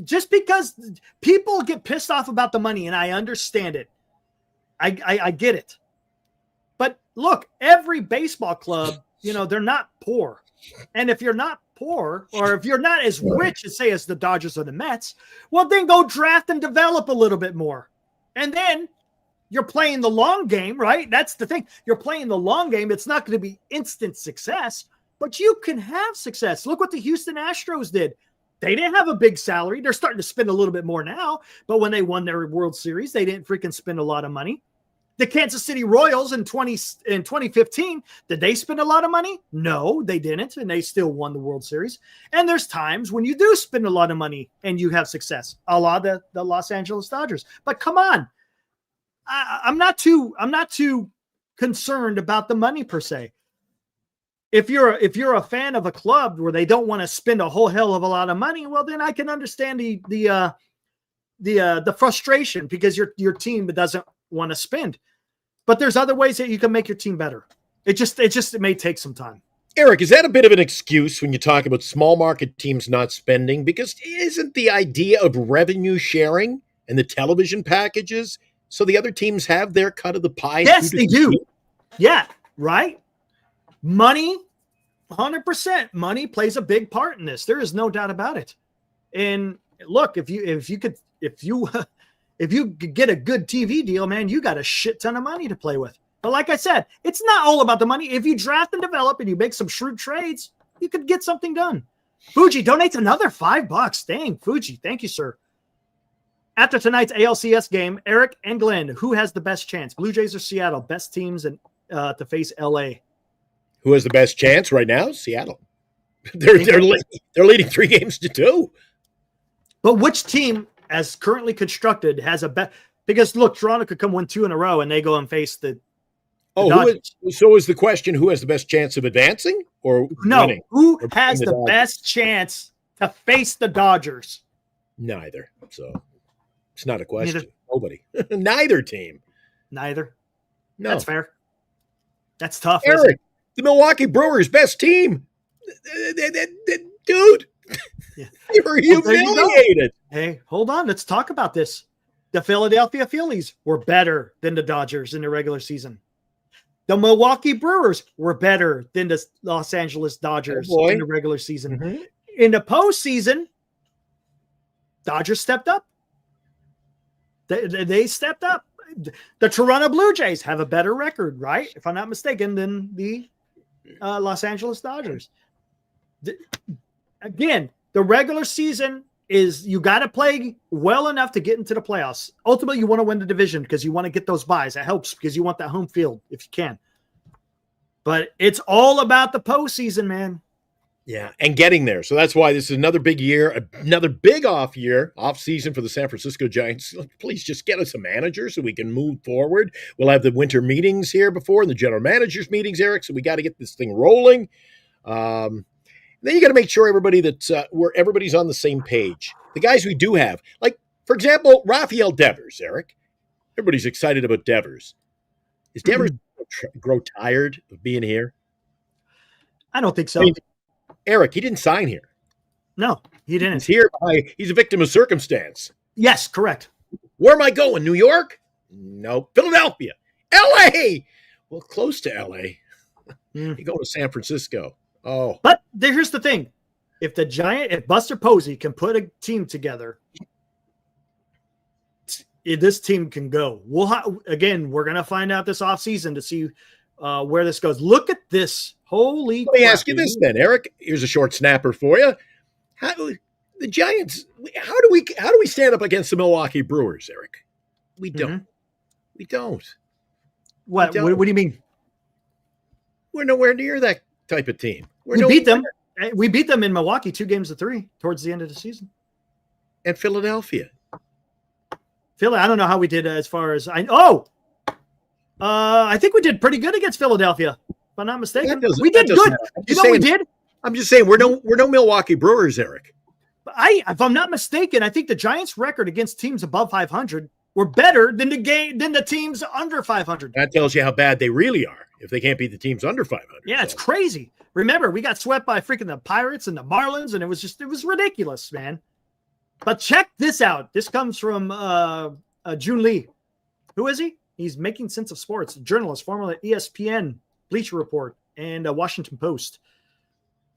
Just because people get pissed off about the money, and I understand it. I get it. But look, every baseball club, they're not poor. And if you're not poor, or if you're not as rich as, say, as the Dodgers or the Mets, well, then go draft and develop a little bit more. And then you're playing the long game, right? That's the thing. You're playing the long game. It's not going to be instant success, but you can have success. Look what the Houston Astros did. They didn't have a big salary. They're starting to spend a little bit more now, but when they won their World Series, they didn't freaking spend a lot of money. The Kansas City Royals in 2015, did they spend a lot of money? No, they didn't, and they still won the World Series. And there's times when you do spend a lot of money and you have success, a la the Los Angeles Dodgers. But come on, I'm not too concerned about the money per se. If you're a fan of a club where they don't want to spend a whole hell of a lot of money, well, then I can understand the frustration because your team doesn't want to spend. But there's other ways that you can make your team better. It may take some time. Eric, is that a bit of an excuse when you talk about small market teams not spending? Because isn't the idea of revenue sharing and the television packages so the other teams have their cut of the pie? Yes, they do. Yeah, right? Money, 100%. Money plays a big part in this. There is no doubt about it. And look, if you could get a good TV deal, man, you got a shit ton of money to play with. But like I said, it's not all about the money. If you draft and develop and you make some shrewd trades, you could get something done. Fuji donates another $5. Dang, Fuji. Thank you, sir. After tonight's ALCS game, Eric and Glenn, who has the best chance? Blue Jays or Seattle? Best teams to face LA. Who has the best chance right now? Seattle. They're leading 3-2. But which team, as currently constructed, has a bet? Because look, Toronto could come win 2 in a row and they go and face the so is the question who has the best chance of advancing or winning? Who has the best chance to face the Dodgers? Neither. So it's not a question. Nobody. Neither team. Neither. No. That's fair. That's tough. Eric, the Milwaukee Brewers best team. Dude. Yeah. You were humiliated. Hey, hold on. Let's talk about this. The Philadelphia Phillies were better than the Dodgers in the regular season. The Milwaukee Brewers were better than the Los Angeles Dodgers in the regular season. Mm-hmm. In the postseason, Dodgers stepped up. They stepped up. The Toronto Blue Jays have a better record, right? If I'm not mistaken, than the Los Angeles Dodgers. Again, the regular season is you got to play well enough to get into the playoffs. Ultimately, you want to win the division because you want to get those buys. It helps because you want that home field if you can. But it's all about the postseason, man. Yeah, and getting there. So that's why this is another big year, another big off season for the San Francisco Giants. Please just get us a manager so we can move forward. We'll have the winter meetings here before and the general managers meetings, Eric. So we got to get this thing rolling. Then you got to make sure everybody's on the same page. The guys we do have, like, for example, Rafael Devers, Eric. Everybody's excited about Devers. Is Devers grow tired of being here? I don't think so. I mean, Eric, he didn't sign here. No, he didn't. He's here he's a victim of circumstance. Yes, correct. Where am I going? New York? No. Philadelphia. L.A. Well, close to L.A. You go to San Francisco. Oh. But here's the thing. If Buster Posey can put a team together, this team can go. We're going to find out this offseason to see where this goes. Look at this. Holy Let me ask you this then, Eric. Here's a short snapper for you. The Giants, how do we stand up against the Milwaukee Brewers, Eric? We don't. We don't. What do you mean? We're nowhere near that type of team. We beat them. We beat them in Milwaukee 2-3 towards the end of the season. And Philadelphia. Philly, I don't know how we did as far as I think we did pretty good against Philadelphia. If I'm not mistaken, we did good. We did. I'm just saying we're no Milwaukee Brewers, Eric. If I'm not mistaken, I think the Giants' record against teams above 500 were better than the teams under 500. That tells you how bad they really are if they can't beat the teams under 500. Yeah, it's crazy. Remember, we got swept by freaking the Pirates and the Marlins, and it was ridiculous, man. But check this out. This comes from June Lee. Who is he? He's Making Sense of Sports, a journalist, formerly at ESPN, Bleacher Report, and Washington Post.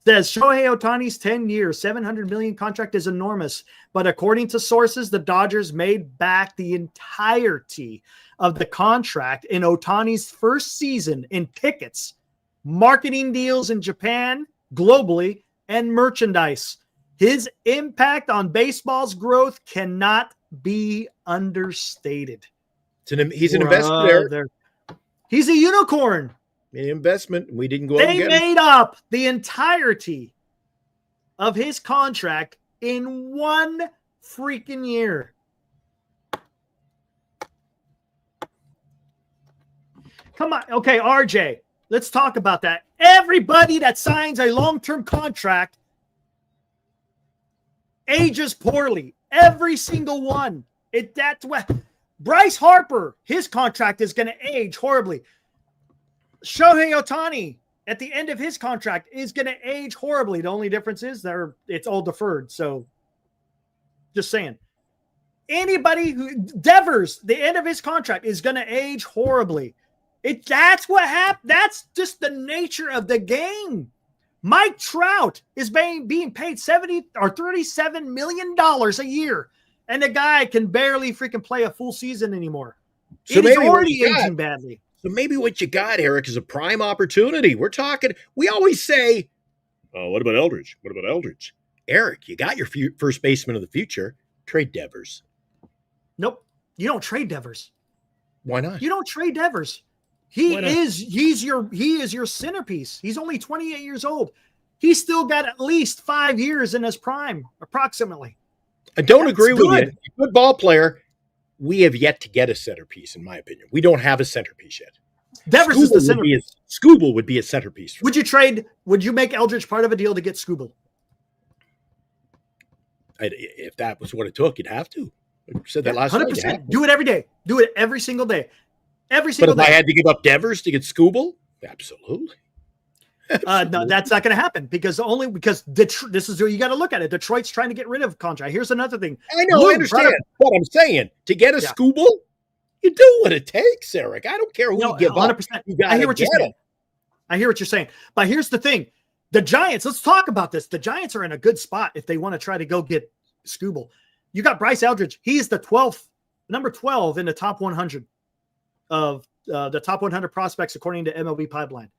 Says Shohei Ohtani's 10-year, $700 million contract is enormous, but according to sources, the Dodgers made back the entirety of the contract in Ohtani's first season in tickets, marketing deals in Japan, globally, and merchandise. His impact on baseball's growth cannot be understated. He's an investment there. He's a unicorn. An investment. We didn't go out and get him. They made up the entirety of his contract in one freaking year. Come on. Okay, RJ, let's talk about that. Everybody that signs a long-term contract ages poorly. Every single one. That's what Bryce Harper, his contract is going to age horribly. Shohei Ohtani, at the end of his contract, is going to age horribly. The only difference is it's all deferred. So, just saying. Devers, the end of his contract is going to age horribly. That's what happened. That's just the nature of the game. Mike Trout is being paid $70 or $37 million a year, and the guy can barely freaking play a full season anymore. So he's already aging badly. So maybe what you got, Eric, is a prime opportunity. We always say, oh, what about Eldridge? What about Eldridge? Eric, you got your first baseman of the future. Trade Devers. Nope. You don't trade Devers. Why not? You don't trade Devers. He is your centerpiece. He's only 28 years old. He's still got at least 5 years in his prime, approximately. I don't agree with you. Good ball player. We have yet to get a centerpiece, in my opinion. We don't have a centerpiece yet. Devers is the centerpiece. Skubal would be a centerpiece. Would you make Eldridge part of a deal to get Skubal? If that was what it took, you'd have to. I said that last 100%. night. Do it every day. Do it every single day. Every single day. But if I had to give up Devers to get Skubal, absolutely. No, that's not going to happen because this is where you got to look at it. Detroit's trying to get rid of contract. Here's another thing. I know, I understand what I'm saying. To get a Skubal, you do what it takes, Eric. I don't care who you give 100%. Up. I hear what you're saying. I hear what you're saying. But here's the thing. The Giants, let's talk about this. The Giants are in a good spot if they want to try to go get Skubal. You got Bryce Eldridge. He's the number 12 in the top 100 of the top 100 prospects according to MLB Pipeline.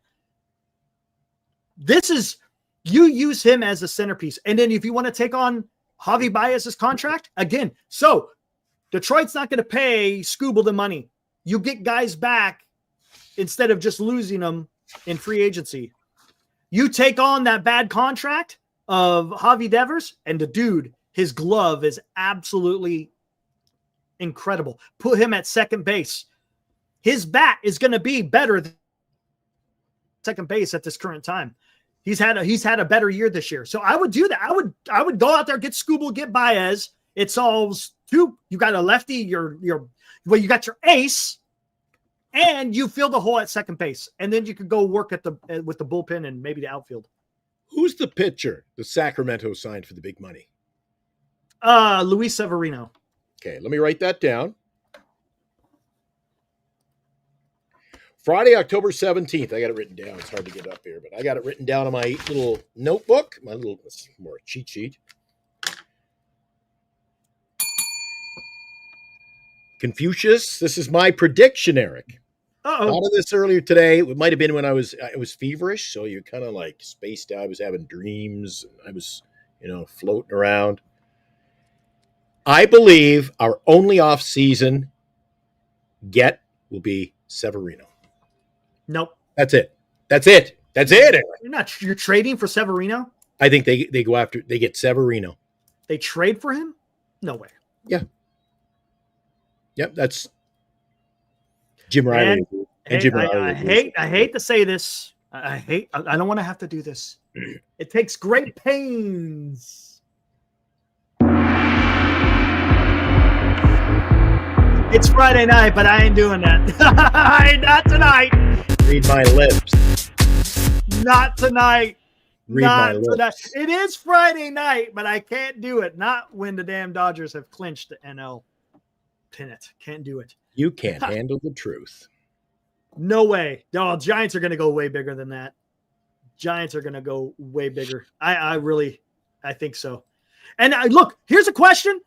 You use him as a centerpiece. And then if you want to take on Javi Baez's contract again. So Detroit's not going to pay Scooble the money. You get guys back instead of just losing them in free agency. You take on that bad contract of Javi Devers, and the dude, his glove is absolutely incredible. Put him at second base. His bat is going to be better than second base at this current time. He's had a better year this year. So I would do that. I would go out there, get Scooble, get Baez. It solves two. You got a lefty, you got your ace, and you fill the hole at second base. And then you could go work with the bullpen and maybe the outfield. Who's the pitcher the Sacramento signed for the big money? Luis Severino. Okay, let me write that down. Friday, October 17th. I got it written down. It's hard to get up here, but I got it written down on my little notebook, it's more a cheat sheet. Confucius, this is my prediction, Eric. Uh-oh. Thought of this earlier today. It might have been when I was feverish, so you kind of like spaced out. I was having dreams. I was, floating around. I believe our only off-season get will be Severino. Nope. That's it. Eric. You're trading for Severino? I think they get Severino. They trade for him? No way. Yeah. Yep, that's Jim Riley. I hate to say this. I don't want to have to do this. It takes great pains. It's Friday night, but I ain't doing that. Not tonight. Read my lips. Not tonight. Read my lips. Tonight. It is Friday night, but I can't do it. Not when the damn Dodgers have clinched the NL pennant. Can't do it. You can't handle the truth. No way. No, Giants are going to go way bigger than that. Giants are going to go way bigger. I think so. And look, here's a question.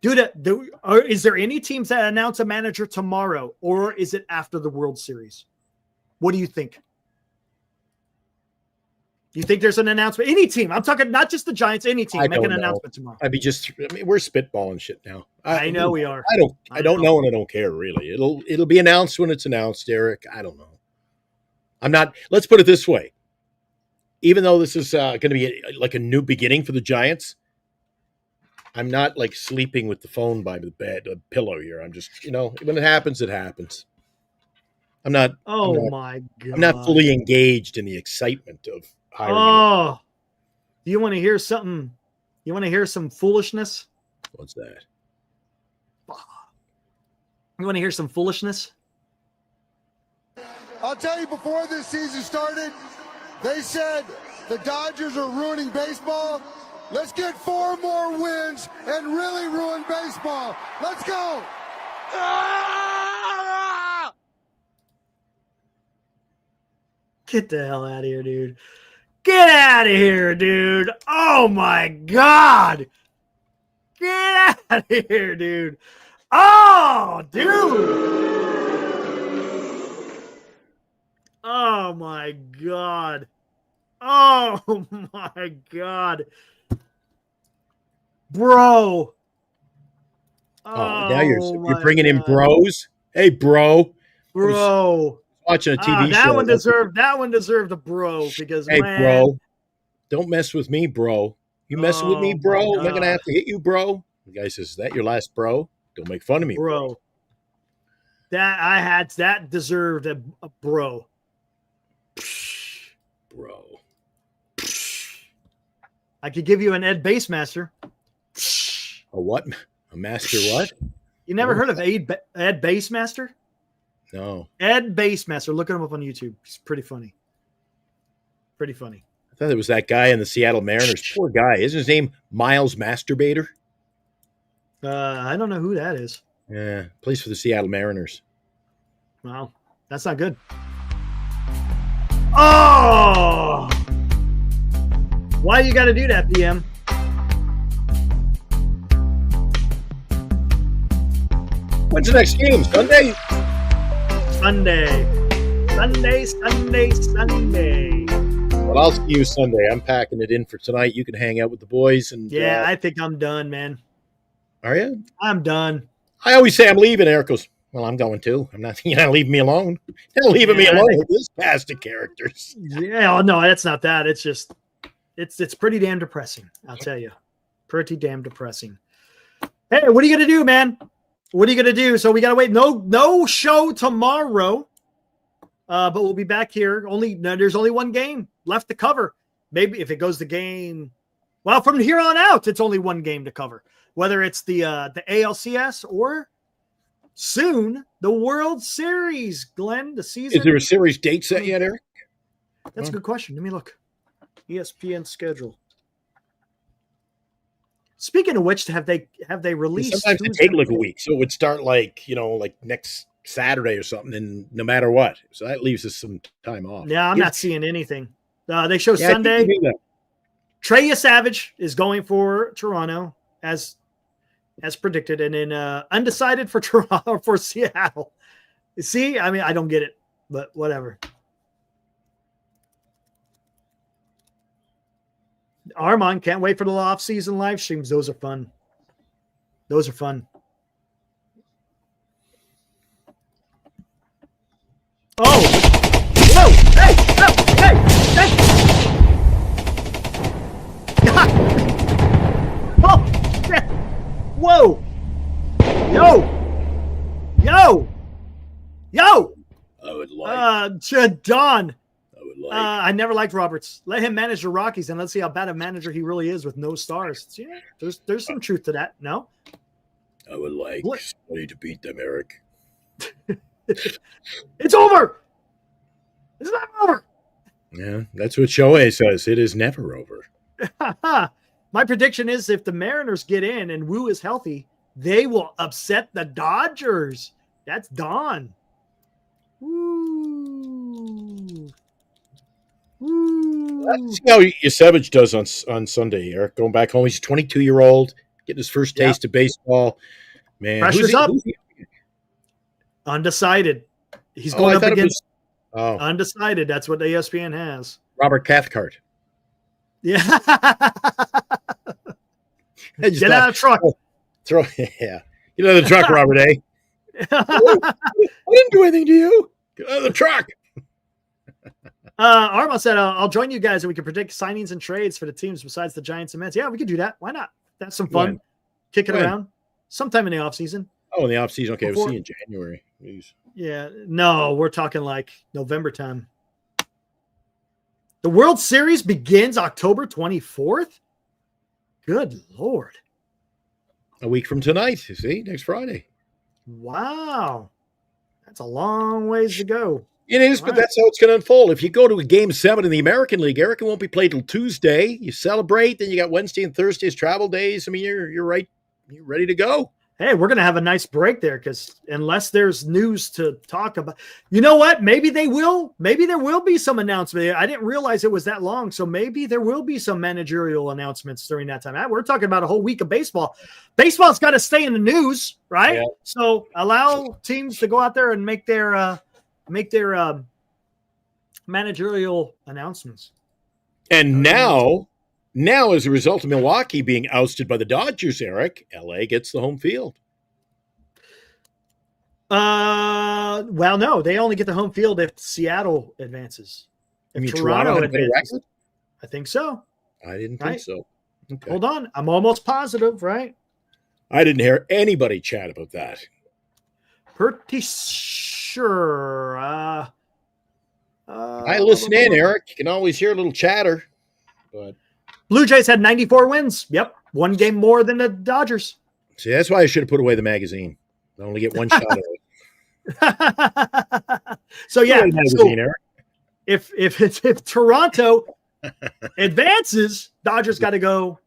Is there any teams that announce a manager tomorrow, or is it after the World Series? What do you think? Do you think there's an announcement? Any team. I'm talking not just the Giants, any team. Make an announcement tomorrow. We're spitballing shit now. I know we are. I don't know, and I don't care really. It'll be announced when it's announced, Eric. I don't know. Let's put it this way. Even though this is going to be like a new beginning for the Giants, I'm not like sleeping with the phone by the pillow here. I'm just, when it happens, it happens. I'm not. My God. I'm not fully engaged in the excitement of hiring. Oh, do you want to hear something? You want to hear some foolishness? What's that? You want to hear some foolishness? I'll tell you, before this season started, they said the Dodgers are ruining baseball. Let's get 4 more wins and really ruin baseball. Let's go. Get the hell out of here, dude. Get out of here, dude. Oh, my God. Get out of here, dude. Oh, dude. Oh, my God. Oh, my God. Bro. Now you're bringing in bros. Hey, bro. Bro. Watching a TV show. That one deserved a bro because hey, bro, don't mess with me, bro. You messing with me, bro? Am I gonna have to hit you, bro? The guy says, "Is that your last bro? Don't make fun of me, bro." That deserved a bro. Bro. I could give you an Ed Basemaster. A what? A master what? You never heard of Ed Basemaster? No. Ed Basemaster. Look him up on YouTube. He's pretty funny. Pretty funny. I thought it was that guy in the Seattle Mariners. Poor guy. Isn't his name Miles Masturbator? I don't know who that is. Yeah. Plays for the Seattle Mariners. Wow. That's not good. Oh! Why you got to do that, PM? When's the next game? Sunday? Sunday. Well, I'll see you Sunday. I'm packing it in for tonight. You can hang out with the boys. And Yeah, I think I'm done, man. Are you? I'm done. I always say I'm leaving. Eric goes, well, I'm going too. I'm not. You're not leaving me alone. You're not leaving me alone with this cast of characters. Yeah, no, that's not that. It's just, it's pretty damn depressing. I'll tell you, pretty damn depressing. Hey, what are you gonna do, man? What are you gonna do? So we gotta wait. No show tomorrow, but we'll be back here. There's only one game left to cover. Maybe if it goes the game, well, from here on out, it's only one game to cover. Whether it's the ALCS or soon the World Series, Glenn. The season. Is there a series date set yet, Eric? That's a good question. Let me look. ESPN schedule. Speaking of which, have they released? Sometimes it take like a week, so it would start like next Saturday or something, and no matter what, so that leaves us some time off. Yeah, I'm not seeing anything. They show Sunday. Trey Savage is going for Toronto as predicted, and then undecided for Toronto for Seattle. See, I mean, I don't get it, but whatever. Armand can't wait for the off-season live streams. Those are fun. Those are fun. Oh! Whoa! Hey! Hey! Hey! Oh! Shit. Whoa! Yo! I would like. Don. I never liked Roberts. Let him manage the Rockies, and let's see how bad a manager he really is with no stars. Yeah, there's some truth to that. No, I would like somebody to beat them, Eric. It's over. It's not over. Yeah, that's what Shohei says. It is never over. My prediction is if the Mariners get in and Wu is healthy, they will upset the Dodgers. That's Don. Woo. Let's see how Yasevich does on Sunday, Eric. Going back home, he's a 22-year-old, getting his first taste of baseball. Man, pressure's up. Undecided. He's going up against undecided. That's what the ESPN has. Robert Cathcart. Yeah. Get out of the truck. Get out of the truck, Robert A. I didn't do anything to you. Get out of the truck. Arma said, I'll join you guys and we can predict signings and trades for the teams besides the Giants and Mets. Yeah, we could do that. Why not? That's some fun. Kick it around sometime in the offseason. Oh, in the offseason. Okay, we'll see you in January. Please. Yeah. No, we're talking like November time. The World Series begins October 24th? Good Lord. A week from tonight, you see, next Friday. Wow. That's a long ways to go. It is, but that's how it's going to unfold. If you go to a Game 7 in the American League, Eric, it won't be played till Tuesday. You celebrate, then you got Wednesday and Thursday as travel days. I mean, you're right. You're ready to go. Hey, we're going to have a nice break there because unless there's news to talk about, you know what? Maybe they will. Maybe there will be some announcement. I didn't realize it was that long, so maybe there will be some managerial announcements during that time. We're talking about a whole week of baseball. Baseball's got to stay in the news, right? Yeah. So allow teams to go out there and make their managerial announcements. And now, as a result of Milwaukee being ousted by the Dodgers, Eric, LA gets the home field. Well, no, they only get the home field if Seattle advances. If Toronto advances, I think so. I didn't think so. Okay. Hold on, I'm almost positive, right? I didn't hear anybody chat about that. Pretty sure. I listen in, Eric. You can always hear a little chatter, but. Blue Jays had 94 wins. Yep. One game more than the Dodgers. See, that's why I should have put away the magazine. I only get one shot at it. So, yeah. If Toronto advances, Dodgers got to go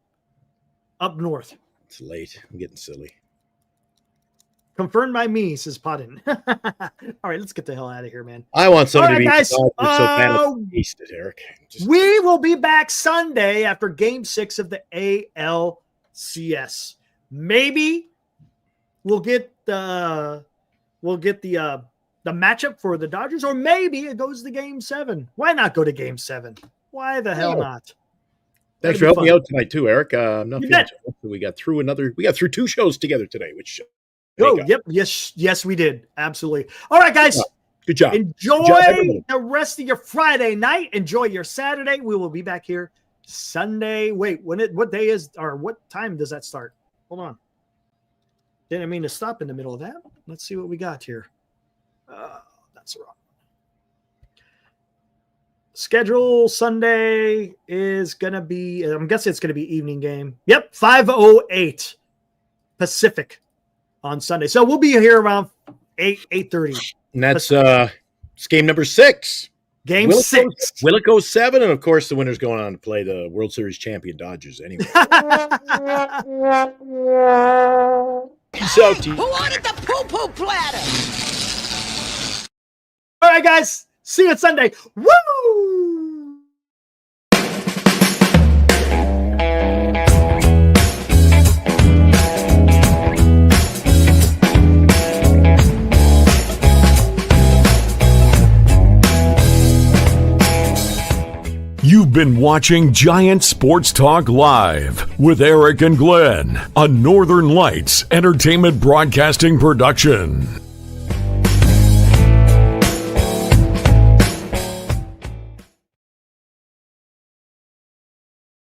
up north. It's late. I'm getting silly. Confirmed by me, says Podden. All right, let's get the hell out of here, man. I want somebody to be guys. so bad wasted, Eric. We will be back Sunday after Game 6 of the ALCS. Maybe we'll get the matchup for the Dodgers, or maybe it goes to Game 7. Why not go to Game 7? Why the hell not? Thanks for helping me out tonight too, Eric. I'm not feeling too well. We got through 2 shows together today, which yep. Yes, we did. Absolutely. All right, guys. Good job. Enjoy the rest of your Friday night. Enjoy your Saturday. We will be back here Sunday. Wait, what day is, or what time does that start? Hold on. Didn't mean to stop in the middle of that. Let's see what we got here. That's wrong. Schedule Sunday is going to be, I'm guessing it's going to be evening game. Yep, 5:08 Pacific on Sunday. So we'll be here around 8:30. And that's it's game number 6. Game 6. Will it go 7? And of course, the winner's going on to play the World Series champion Dodgers anyway. Peace out to you. Who ordered the poo-poo platter? All right, guys. See you on Sunday. Woo! You've been watching Giant Sports Talk Live with Eric and Glenn, a Northern Lights Entertainment Broadcasting production.